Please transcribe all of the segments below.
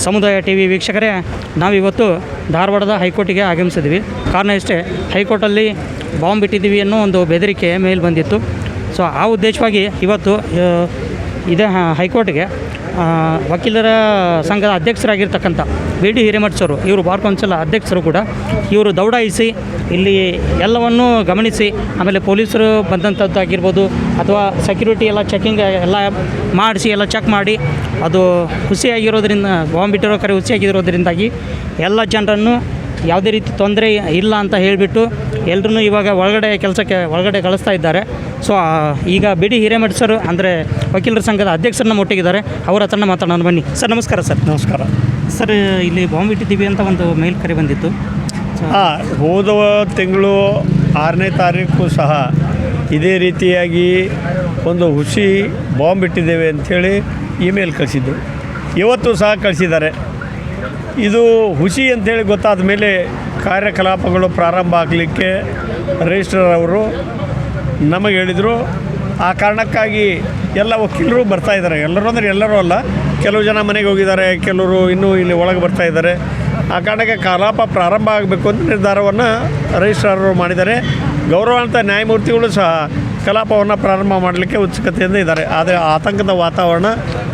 ಸಮುದಾಯ T V ವೀಕ್ಷಕರೇ, ನಾವಿವತ್ತು ಧಾರವಾಡದ ಹೈಕೋರ್ಟಿಗೆ ಆಗಮಿಸಿದ್ವಿ. ಕಾರಣ ಇಷ್ಟೇ, ಹೈಕೋರ್ಟಲ್ಲಿ ಬಾಂಬ್ ಇಟ್ಟಿದ್ದೀವಿ ಅನ್ನೋ ಒಂದು ಬೆದರಿಕೆ ಮೇಲೆ ಬಂದಿತ್ತು. ಸೊ ಆ ಉದ್ದೇಶವಾಗಿ ಇವತ್ತು ಇದೇ ಹೈಕೋರ್ಟ್ಗೆ ವಕೀಲರ ಸಂಘದ ಅಧ್ಯಕ್ಷರಾಗಿರ್ತಕ್ಕಂಥ ಬಿ ಡಿ ಹಿರೇಮಠ್ ಸರು, ಇವರು ಬಾರ್ ಕೌನ್ಸಿಲ್ ಅಧ್ಯಕ್ಷರು ಕೂಡ, ಇವರು ದೌಡಾಯಿಸಿ ಇಲ್ಲಿ ಎಲ್ಲವನ್ನೂ ಗಮನಿಸಿ, ಆಮೇಲೆ ಪೊಲೀಸರು ಬಂದಂಥದ್ದಾಗಿರ್ಬೋದು ಅಥವಾ ಸೆಕ್ಯೂರಿಟಿ ಎಲ್ಲ ಚೆಕಿಂಗ್ ಎಲ್ಲ ಮಾಡಿಸಿ ಎಲ್ಲ ಚೆಕ್ ಮಾಡಿ, ಅದು ಹುಸಿಯಾಗಿರೋದ್ರಿಂದ, ಬಾಂಬ್ ಇಟ್ಟಿರೋ ಕರೆ ಹುಸಿಯಾಗಿರೋದ್ರಿಂದಾಗಿ ಎಲ್ಲ ಜನರನ್ನು ಯಾವುದೇ ರೀತಿ ತೊಂದರೆ ಇಲ್ಲ ಅಂತ ಹೇಳಿಬಿಟ್ಟು ಎಲ್ಲರೂ ಇವಾಗ ಒಳಗಡೆ ಕಳಿಸ್ತಾ ಇದ್ದಾರೆ. ಸೊ ಈಗ ಬಿ ಡಿ ಹಿರೇಮಠ್ ಸರ್ ಅಂದರೆ ವಕೀಲರ ಸಂಘದ ಅಧ್ಯಕ್ಷರನ್ನ ಮುಟ್ಟಿದ್ದಾರೆ. ಅವರ ಹತ್ರನ ಮಾತಾಡೋಣ ಬನ್ನಿ. ಸರ್ ನಮಸ್ಕಾರ. ಸರ್ ನಮಸ್ಕಾರ. ಸರ್, ಇಲ್ಲಿ ಬಾಂಬ್ ಇಟ್ಟಿದ್ದೀವಿ ಅಂತ ಒಂದು ಮೇಲ್ ಕರೆ ಬಂದಿತ್ತು. ಹೋದ ತಿಂಗಳು 6ನೇ ತಾರೀಕು ಸಹ ಇದೇ ರೀತಿಯಾಗಿ ಒಂದು ಹುಸಿ ಬಾಂಬ್ ಇಟ್ಟಿದ್ದೇವೆ ಅಂಥೇಳಿ ಇಮೇಲ್ ಕಳಿಸಿದ್ದು. ಇವತ್ತು ಸಹ ಕಳಿಸಿದ್ದಾರೆ. ಇದು ಹುಸಿ ಅಂಥೇಳಿ ಗೊತ್ತಾದ ಮೇಲೆ ಕಾರ್ಯಕಲಾಪಗಳು ಪ್ರಾರಂಭ ಆಗಲಿಕ್ಕೆ ರಿಜಿಸ್ಟ್ರಾರ್ ಅವರು ನಮಗೆ ಹೇಳಿದರು. ಆ ಕಾರಣಕ್ಕಾಗಿ ಎಲ್ಲ ವಕೀಲರು ಬರ್ತಾಯಿದ್ದಾರೆ. ಎಲ್ಲರೂ ಅಂದರೆ ಎಲ್ಲರೂ ಅಲ್ಲ, ಕೆಲವು ಜನ ಮನೆಗೆ ಹೋಗಿದ್ದಾರೆ, ಕೆಲವರು ಇನ್ನೂ ಇಲ್ಲಿ ಒಳಗೆ ಬರ್ತಾಯಿದ್ದಾರೆ. ಆ ಕಾರಣಕ್ಕೆ ಕಲಾಪ ಪ್ರಾರಂಭ ಆಗಬೇಕು ಅಂತ ನಿರ್ಧಾರವನ್ನು ರಿಜಿಸ್ಟ್ರಾರರು ಮಾಡಿದ್ದಾರೆ. ಗೌರವಾನ್ವಿತ ನ್ಯಾಯಮೂರ್ತಿಗಳು ಸಹ ಕಲಾಪವನ್ನು ಪ್ರಾರಂಭ ಮಾಡಲಿಕ್ಕೆ ಉತ್ಸುಕತೆಯಿಂದ ಇದ್ದಾರೆ. ಆದರೆ ಆತಂಕದ ವಾತಾವರಣ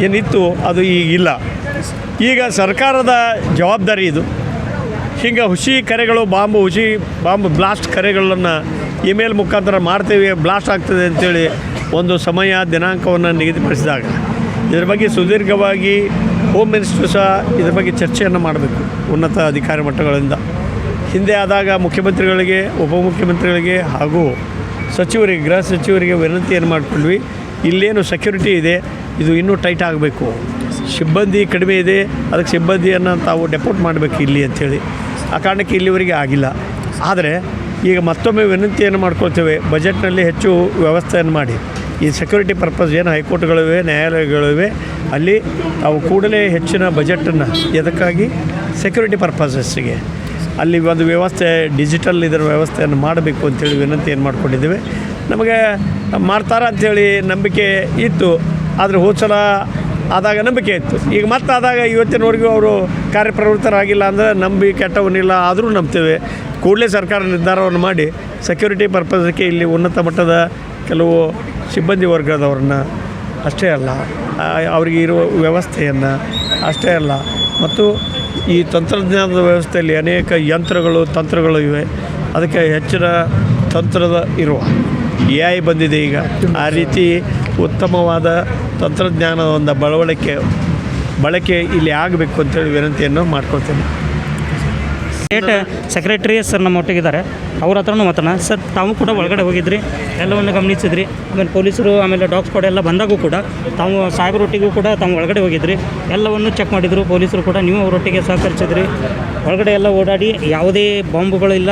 ಏನಿತ್ತು ಅದು ಈಗಿಲ್ಲ. ಈಗ ಸರ್ಕಾರದ ಜವಾಬ್ದಾರಿ ಇದು. ಹೀಗೆ ಹುಸಿ ಕರೆಗಳು, ಬಾಂಬ್ ಬ್ಲಾಸ್ಟ್ ಕರೆಗಳನ್ನು ಇಮೇಲ್ ಮುಖಾಂತರ ಮಾಡ್ತೇವೆ, ಬ್ಲಾಸ್ಟ್ ಆಗ್ತದೆ ಅಂಥೇಳಿ ಒಂದು ಸಮಯ ದಿನಾಂಕವನ್ನು ನಿಗದಿಪಡಿಸಿದಾಗ ಇದರ ಬಗ್ಗೆ ಸುದೀರ್ಘವಾಗಿ ಹೋಮ್ ಮಿನಿಸ್ಟ್ರು ಸಹ ಇದರ ಬಗ್ಗೆ ಚರ್ಚೆಯನ್ನು ಮಾಡಬೇಕು ಉನ್ನತ ಅಧಿಕಾರಿ ಮಟ್ಟಗಳಿಂದ. ಹಿಂದೆ ಆದಾಗ ಮುಖ್ಯಮಂತ್ರಿಗಳಿಗೆ, ಉಪಮುಖ್ಯಮಂತ್ರಿಗಳಿಗೆ ಹಾಗೂ ಸಚಿವರಿಗೆ, ಗೃಹ ಸಚಿವರಿಗೆ ವಿನಂತಿಯನ್ನು ಮಾಡಿಕೊಂಡ್ವಿ. ಇಲ್ಲೇನು ಸೆಕ್ಯೂರಿಟಿ ಇದೆ ಇದು ಇನ್ನೂ ಟೈಟ್ ಆಗಬೇಕು, ಸಿಬ್ಬಂದಿ ಕಡಿಮೆ ಇದೆ, ಅದಕ್ಕೆ ಸಿಬ್ಬಂದಿಯನ್ನು ತಾವು ಡೆಪೋಟ್ ಮಾಡಬೇಕು ಇಲ್ಲಿ ಅಂಥೇಳಿ. ಆ ಕಾರಣಕ್ಕೆ ಇಲ್ಲಿವರೆಗೆ ಆಗಿಲ್ಲ. ಆದರೆ ಈಗ ಮತ್ತೊಮ್ಮೆ ವಿನಂತಿಯನ್ನು ಮಾಡ್ಕೊಳ್ತೇವೆ, ಬಜೆಟ್ನಲ್ಲಿ ಹೆಚ್ಚು ವ್ಯವಸ್ಥೆಯನ್ನು ಮಾಡಿ ಈ ಸೆಕ್ಯೂರಿಟಿ ಪರ್ಪಸ್ ಏನು ಹೈಕೋರ್ಟ್ಗಳಿವೆ, ನ್ಯಾಯಾಲಯಗಳಿವೆ, ಅಲ್ಲಿ ಅವು ಕೂಡಲೇ ಹೆಚ್ಚಿನ ಬಜೆಟನ್ನು ಎದಕ್ಕಾಗಿ ಸೆಕ್ಯೂರಿಟಿ ಪರ್ಪಸಸ್ಸಿಗೆ ಅಲ್ಲಿ ಒಂದು ವ್ಯವಸ್ಥೆ, ಡಿಜಿಟಲ್ ಇದರ ವ್ಯವಸ್ಥೆಯನ್ನು ಮಾಡಬೇಕು ಅಂಥೇಳಿ ವಿನಂತಿಯನ್ನು ಮಾಡ್ಕೊಂಡಿದ್ದೇವೆ. ನಮಗೆ ಮಾಡ್ತಾರ ಅಂಥೇಳಿ ನಂಬಿಕೆ ಇತ್ತು. ಆದರೆ ಹೋದ ಸಲ ಆದಾಗ ನಂಬಿಕೆ ಇತ್ತು. ಈಗ ಮತ್ತೆ ಆದಾಗ ಇವತ್ತಿನವರೆಗೂ ಅವರು ಕಾರ್ಯಪ್ರವೃತ್ತರಾಗಿಲ್ಲ ಅಂದರೆ ಕೆಟ್ಟವನ್ನಿಲ್ಲ, ಆದರೂ ನಂಬ್ತೇವೆ. ಕೂಡಲೇ ಸರ್ಕಾರ ನಿರ್ಧಾರವನ್ನು ಮಾಡಿ ಸೆಕ್ಯೂರಿಟಿ ಪರ್ಪಸ್ಗೆ ಇಲ್ಲಿ ಉನ್ನತ ಮಟ್ಟದ ಕೆಲವು ಸಿಬ್ಬಂದಿ ವರ್ಗದವ್ರನ್ನ ಅಷ್ಟೇ ಅಲ್ಲ, ಅವರಿಗೆ ಇರುವ ವ್ಯವಸ್ಥೆಯನ್ನು ಅಷ್ಟೇ ಅಲ್ಲ, ಮತ್ತು ಈ ತಂತ್ರಜ್ಞಾನದ ವ್ಯವಸ್ಥೆಯಲ್ಲಿ ಅನೇಕ ತಂತ್ರಗಳು ಇವೆ. ಅದಕ್ಕೆ ಹೆಚ್ಚಿನ ತಂತ್ರದ ಇರುವ AI ಬಂದಿದೆ ಈಗ. ಆ ರೀತಿ ಉತ್ತಮವಾದ ತಂತ್ರಜ್ಞಾನದ ಒಂದು ಬಳಕೆ ಇಲ್ಲಿ ಆಗಬೇಕು ಅಂತೇಳಿ ವಿನಂತಿಯನ್ನು ಮಾಡ್ಕೊಳ್ತೇನೆ. ಸ್ಟೇಟ್ ಸೆಕ್ರೆಟರಿ ಸರ್ ನಮ್ಮ ಒಟ್ಟಿಗಿದ್ದಾರೆ, ಅವ್ರ ಹತ್ರನೂ ಮಾತಾಡೋಣ. ಸರ್, ತಾವು ಕೂಡ ಒಳಗಡೆ ಹೋಗಿದ್ರಿ, ಎಲ್ಲವನ್ನು ಗಮನಿಸಿದ್ರಿ. ಆಮೇಲೆ ಪೊಲೀಸರು, ಆಮೇಲೆ ಡಾಗ್ ಸ್ಕ್ವಾಡ್ ಎಲ್ಲ ಬಂದಾಗೂ ಕೂಡ ತಾವು ಸಾಹೇಬರೊಟ್ಟಿಗೂ ಕೂಡ ತಾವು ಒಳಗಡೆ ಹೋಗಿದ್ರಿ, ಎಲ್ಲವನ್ನು ಚೆಕ್ ಮಾಡಿದರು. ಪೊಲೀಸರು ಕೂಡ ನೀವು ಅವರೊಟ್ಟಿಗೆ ಸಹಕರಿಸಿದ್ರಿ. ಒಳಗಡೆ ಎಲ್ಲ ಓಡಾಡಿ ಯಾವುದೇ ಬಾಂಬುಗಳಿಲ್ಲ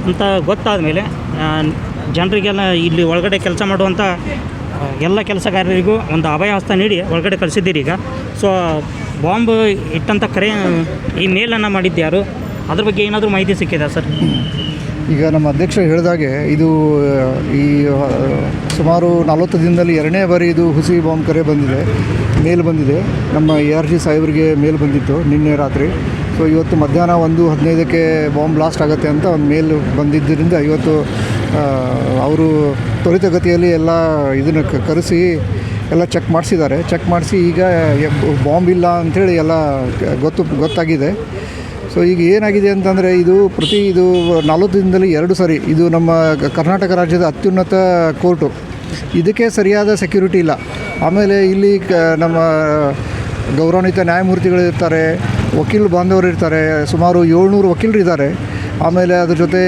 ಅಂತ ಗೊತ್ತಾದ ಮೇಲೆ ಜನರಿಗೆಲ್ಲ ಇಲ್ಲಿ ಒಳಗಡೆ ಕೆಲಸ ಮಾಡುವಂಥ ಎಲ್ಲ ಕೆಲಸಗಾರರಿಗೂ ಒಂದು ಅಭಯ ಹಸ್ತ ನೀಡಿ ಒಳಗಡೆ ಕಳಿಸಿದ್ದೀರಿ ಈಗ. ಸೊ ಬಾಂಬ್ ಇಟ್ಟಂಥ ಈ ಮೇಲನ್ನು ಮಾಡಿದ್ಯಾರು, ಅದ್ರ ಬಗ್ಗೆ ಏನಾದರೂ ಮಾಹಿತಿ ಸಿಕ್ಕಿದೆ ಸರ್? ಈಗ ನಮ್ಮ ಅಧ್ಯಕ್ಷರು ಹೇಳಿದಾಗೆ ಇದು ಈ ಸುಮಾರು 40 ದಿನದಲ್ಲಿ 2ನೇ ಬಾರಿ ಇದು ಹುಸಿ ಬಾಂಬ್ ಕರೆ ಮೇಲ್ ಬಂದಿದೆ. ನಮ್ಮ ARG ಸಾಹೇಬರಿಗೆ ಮೇಲ್ ಬಂದಿತ್ತು ನಿನ್ನೆ ರಾತ್ರಿ. ಸೊ ಇವತ್ತು ಮಧ್ಯಾಹ್ನ 1:15ಕ್ಕೆ ಬಾಂಬ್ ಬ್ಲಾಸ್ಟ್ ಆಗುತ್ತೆ ಅಂತ ಒಂದು ಮೇಲ್ ಬಂದಿದ್ದರಿಂದ ಇವತ್ತು ಅವರು ತ್ವರಿತಗತಿಯಲ್ಲಿ ಎಲ್ಲ ಇದನ್ನು ಕರೆಸಿ ಎಲ್ಲ ಚೆಕ್ ಮಾಡಿಸಿ ಈಗ ಬಾಂಬ್ ಇಲ್ಲ ಅಂಥೇಳಿ ಎಲ್ಲ ಗೊತ್ತಾಗಿದೆ. ಸೊ ಈಗ ಏನಾಗಿದೆ ಅಂತಂದರೆ ಇದು 40 ದಿನದಲ್ಲಿ 2 ಸರಿ ಇದು ನಮ್ಮ ಕರ್ನಾಟಕ ರಾಜ್ಯದ ಅತ್ಯುನ್ನತ ಕೋರ್ಟು, ಇದಕ್ಕೆ ಸರಿಯಾದ ಸೆಕ್ಯೂರಿಟಿ ಇಲ್ಲ. ಆಮೇಲೆ ಇಲ್ಲಿ ನಮ್ಮ ಗೌರವಾನ್ವಿತ ನ್ಯಾಯಮೂರ್ತಿಗಳು ಇರ್ತಾರೆ, ವಕೀಲ ಬಾಂಧವರು ಇರ್ತಾರೆ, ಸುಮಾರು 700 ವಕೀಲರು ಇದ್ದಾರೆ. ಆಮೇಲೆ ಅದ್ರ ಜೊತೆ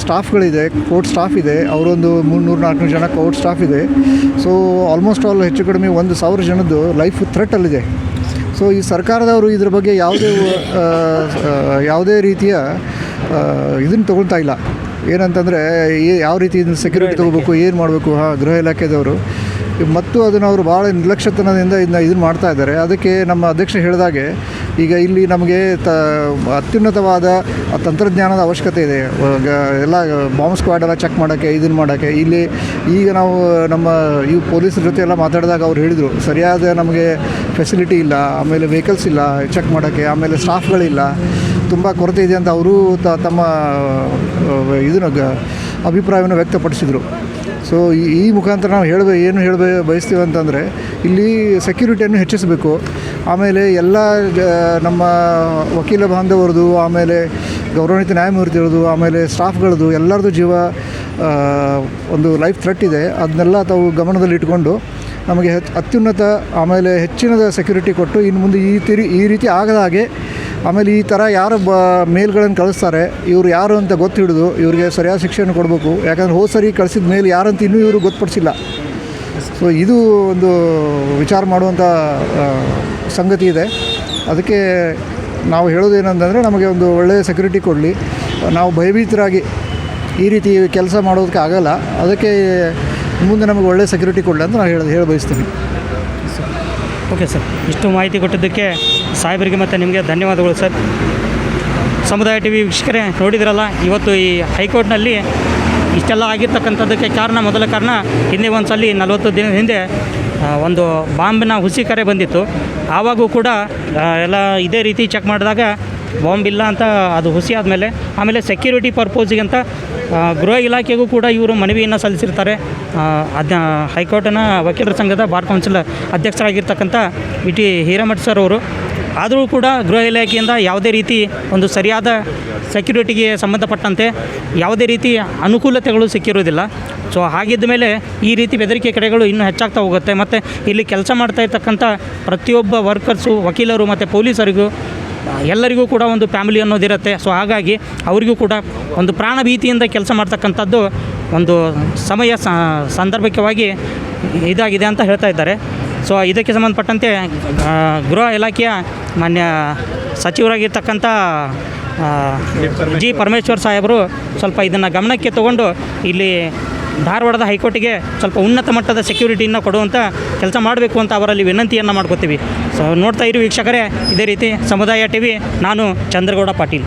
ಸ್ಟಾಫ್ಗಳಿದೆ, ಕೋರ್ಟ್ ಸ್ಟಾಫ್ ಇದೆ, ಅವರೊಂದು 300-400 ಜನ ಕೋರ್ಟ್ ಸ್ಟಾಫ್ ಇದೆ. ಸೊ ಆಲ್ಮೋಸ್ಟ್ ಆಲ್ ಹೆಚ್ಚು ಕಡಿಮೆ 1,000 ಜನದ್ದು ಲೈಫ್ ಥ್ರೆಟಲ್ಲಿದೆ. ಸೊ ಈ ಸರ್ಕಾರದವರು ಇದ್ರ ಬಗ್ಗೆ ಯಾವುದೇ ರೀತಿಯ ಇದನ್ನು ತೊಗೊಳ್ತಾ ಇಲ್ಲ. ಏನಂತಂದರೆ ಯಾವ ರೀತಿ ಇದನ್ನು ಸೆಕ್ಯೂರಿಟಿ ತೊಗೋಬೇಕು, ಏನು ಮಾಡಬೇಕು, ಗೃಹ ಇಲಾಖೆದವರು ಮತ್ತು ಅದನ್ನು ಅವರು ಭಾಳ ನಿರ್ಲಕ್ಷ್ಯತನದಿಂದ ಇದನ್ನು ಮಾಡ್ತಾ ಇದ್ದಾರೆ. ಅದಕ್ಕೆ ನಮ್ಮ ಅಧ್ಯಕ್ಷ ಹೇಳಿದಾಗೆ ಈಗ ಇಲ್ಲಿ ನಮಗೆ ಅತ್ಯುನ್ನತವಾದ ತಂತ್ರಜ್ಞಾನದ ಅವಶ್ಯಕತೆ ಇದೆ. ಎಲ್ಲ ಬಾಂಬ್ ಸ್ಕ್ವಾಡ್ ಎಲ್ಲ ಚೆಕ್ ಮಾಡೋಕ್ಕೆ, ಇದನ್ನು ಮಾಡೋಕ್ಕೆ. ಇಲ್ಲಿ ಈಗ ನಾವು ನಮ್ಮ ಈ ಪೊಲೀಸರ ಜೊತೆ ಎಲ್ಲ ಮಾತಾಡಿದಾಗ ಅವ್ರು ಹೇಳಿದರು, ಸರಿಯಾದ ನಮಗೆ ಫೆಸಿಲಿಟಿ ಇಲ್ಲ, ಆಮೇಲೆ ವೆಹಿಕಲ್ಸ್ ಇಲ್ಲ ಚೆಕ್ ಮಾಡೋಕ್ಕೆ, ಆಮೇಲೆ ಸ್ಟಾಫ್ಗಳಿಲ್ಲ, ತುಂಬ ಕೊರತೆ ಇದೆ ಅಂತ ಅವರು ತಮ್ಮ ಇದನ್ನು ಅಭಿಪ್ರಾಯವನ್ನು ವ್ಯಕ್ತಪಡಿಸಿದರು. ಸೊ ಈ ಮುಖಾಂತರ ನಾವು ಏನು ಬಯಸ್ತೀವಿ ಅಂತಂದರೆ, ಇಲ್ಲಿ ಸೆಕ್ಯೂರಿಟಿಯನ್ನು ಹೆಚ್ಚಿಸಬೇಕು. ಆಮೇಲೆ ಎಲ್ಲ ನಮ್ಮ ವಕೀಲ ಬಾಂಧವರದು, ಆಮೇಲೆ ಗೌರವಾನ್ವಿತ ನ್ಯಾಯಮೂರ್ತಿಗಳದು, ಆಮೇಲೆ ಸ್ಟಾಫ್ಗಳದ್ದು ಎಲ್ಲರದ್ದು ಜೀವ ಒಂದು ಲೈಫ್ ಥ್ರೆಟ್ ಇದೆ. ಅದನ್ನೆಲ್ಲ ತಾವು ಗಮನದಲ್ಲಿಟ್ಕೊಂಡು ನಮಗೆ ಅತ್ಯುನ್ನತ ಆಮೇಲೆ ಹೆಚ್ಚಿನ ಸೆಕ್ಯೂರಿಟಿ ಕೊಟ್ಟು ಇನ್ನು ಮುಂದೆ ಈ ರೀತಿ ಆಗದ ಹಾಗೆ, ಆಮೇಲೆ ಈ ಥರ ಯಾರು ಮೇಲ್ಗಳನ್ನು ಕಳಿಸ್ತಾರೆ ಇವರು ಯಾರು ಅಂತ ಗೊತ್ತು ಹಿಡಿದು ಇವರಿಗೆ ಸರಿಯಾದ ಶಿಕ್ಷೆಯನ್ನು ಕೊಡಬೇಕು. ಯಾಕಂದರೆ ಹೋದ ಸರಿ ಕಳಿಸಿದ ಮೇಲ್ ಯಾರಂತ ಇನ್ನೂ ಇವರು ಗೊತ್ತುಪಡಿಸಿಲ್ಲ. ಸೊ ಇದು ಒಂದು ವಿಚಾರ ಮಾಡುವಂಥ ಸಂಗತಿ ಇದೆ. ಅದಕ್ಕೆ ನಾವು ಹೇಳೋದೇನಂತಂದರೆ, ನಮಗೆ ಒಂದು ಒಳ್ಳೆಯ ಸೆಕ್ಯೂರಿಟಿ ಕೊಡಲಿ. ನಾವು ಭಯಭೀತರಾಗಿ ಈ ರೀತಿ ಕೆಲಸ ಮಾಡೋದಕ್ಕೆ ಆಗಲ್ಲ. ಅದಕ್ಕೆ ಮುಂದೆ ನಮಗೆ ಒಳ್ಳೆಯ ಸೆಕ್ಯೂರಿಟಿ ಕೊಡಲಿ ಅಂತ ನಾನು ಹೇಳಿ ಬಯಸ್ತೀನಿ. ಓಕೆ ಸರ್, ಇಷ್ಟು ಮಾಹಿತಿ ಕೊಟ್ಟಿದ್ದಕ್ಕೆ ಸಾಹೇಬರಿಗೆ ಮತ್ತು ನಿಮಗೆ ಧನ್ಯವಾದಗಳು ಸರ್. ಸಮುದಾಯ ಟಿ ವಿ ವೀಕ್ಷಕರೇ, ನೋಡಿದ್ರಲ್ಲ, ಇವತ್ತು ಈ ಹೈಕೋರ್ಟ್ನಲ್ಲಿ ಇಷ್ಟೆಲ್ಲ ಆಗಿರ್ತಕ್ಕಂಥದ್ದಕ್ಕೆ ಮೊದಲ ಕಾರಣ ಹಿಂದೆ ಒಂದು ಸಲ 40 ದಿನದ ಹಿಂದೆ ಒಂದು ಬಾಂಬಿನ ಹುಸಿ ಕರೆ ಬಂದಿತ್ತು. ಆವಾಗೂ ಕೂಡ ಎಲ್ಲ ಇದೇ ರೀತಿ ಚೆಕ್ ಮಾಡಿದಾಗ ಬಾಂಬ್ ಇಲ್ಲ ಅಂತ ಅದು ಹುಸಿ ಆಮೇಲೆ ಸೆಕ್ಯೂರಿಟಿ ಪರ್ಪೋಸಿಗೆ ಅಂತ ಗೃಹ ಇಲಾಖೆಗೂ ಕೂಡ ಇವರು ಮನವಿಯನ್ನು ಸಲ್ಲಿಸಿರ್ತಾರೆ. ಹೈಕೋರ್ಟಿನ ವಕೀಲರ ಸಂಘದ ಬಾರ್ ಕೌನ್ಸಿಲ್ ಅಧ್ಯಕ್ಷರಾಗಿರ್ತಕ್ಕಂಥ ಟಿ ಹಿರೇಮಠ ಸರ್ ಅವರು. ಆದರೂ ಕೂಡ ಗೃಹ ಇಲಾಖೆಯಿಂದ ಯಾವುದೇ ರೀತಿ ಒಂದು ಸರಿಯಾದ ಸೆಕ್ಯೂರಿಟಿಗೆ ಸಂಬಂಧಪಟ್ಟಂತೆ ಯಾವುದೇ ರೀತಿ ಅನುಕೂಲತೆಗಳು ಸಿಕ್ಕಿರೋದಿಲ್ಲ. ಸೊ ಹಾಗಿದ್ದ ಮೇಲೆ ಈ ರೀತಿ ಬೆದರಿಕೆ ಕರೆಗಳು ಇನ್ನೂ ಹೆಚ್ಚಾಗ್ತಾ ಹೋಗುತ್ತೆ. ಮತ್ತು ಇಲ್ಲಿ ಕೆಲಸ ಮಾಡ್ತಾ ಇರ್ತಕ್ಕಂಥ ಪ್ರತಿಯೊಬ್ಬ ವರ್ಕರ್ಸು, ವಕೀಲರು ಮತ್ತು ಪೊಲೀಸರಿಗೂ ಎಲ್ಲರಿಗೂ ಕೂಡ ಒಂದು ಫ್ಯಾಮಿಲಿ ಅನ್ನೋದಿರುತ್ತೆ. ಸೊ ಹಾಗಾಗಿ ಅವರಿಗೂ ಕೂಡ ಒಂದು ಪ್ರಾಣ ಭೀತಿಯಿಂದ ಕೆಲಸ ಮಾಡ್ತಕ್ಕಂಥದ್ದು ಒಂದು ಸಂದರ್ಭವಾಗಿ ಇದಾಗಿದೆ ಅಂತ ಹೇಳ್ತಾ ಇದ್ದಾರೆ. ಸೊ ಇದಕ್ಕೆ ಸಂಬಂಧಪಟ್ಟಂತೆ ಗೃಹ ಇಲಾಖೆಯ ಮಾನ್ಯ ಸಚಿವರಾಗಿರ್ತಕ್ಕಂಥ ಜಿ ಪರಮೇಶ್ವರ್ ಸಾಹೇಬರು ಸ್ವಲ್ಪ ಇದನ್ನು ಗಮನಕ್ಕೆ ತಗೊಂಡು ಇಲ್ಲಿ ಧಾರವಾಡದ ಹೈಕೋರ್ಟಿಗೆ ಸ್ವಲ್ಪ ಉನ್ನತ ಮಟ್ಟದ ಸೆಕ್ಯೂರಿಟಿಯನ್ನು ಕೊಡುವಂಥ ಕೆಲಸ ಮಾಡಬೇಕು ಅಂತ ಅವರಲ್ಲಿ ವಿನಂತಿಯನ್ನು ಮಾಡ್ಕೋತೀವಿ. ಸೊ ನೋಡ್ತಾ ಇರಿ ವೀಕ್ಷಕರೇ, ಇದೇ ರೀತಿ ಸಮುದಾಯ ಟಿ ವಿ, ನಾನು ಚಂದ್ರಗೌಡ ಪಾಟೀಲ್.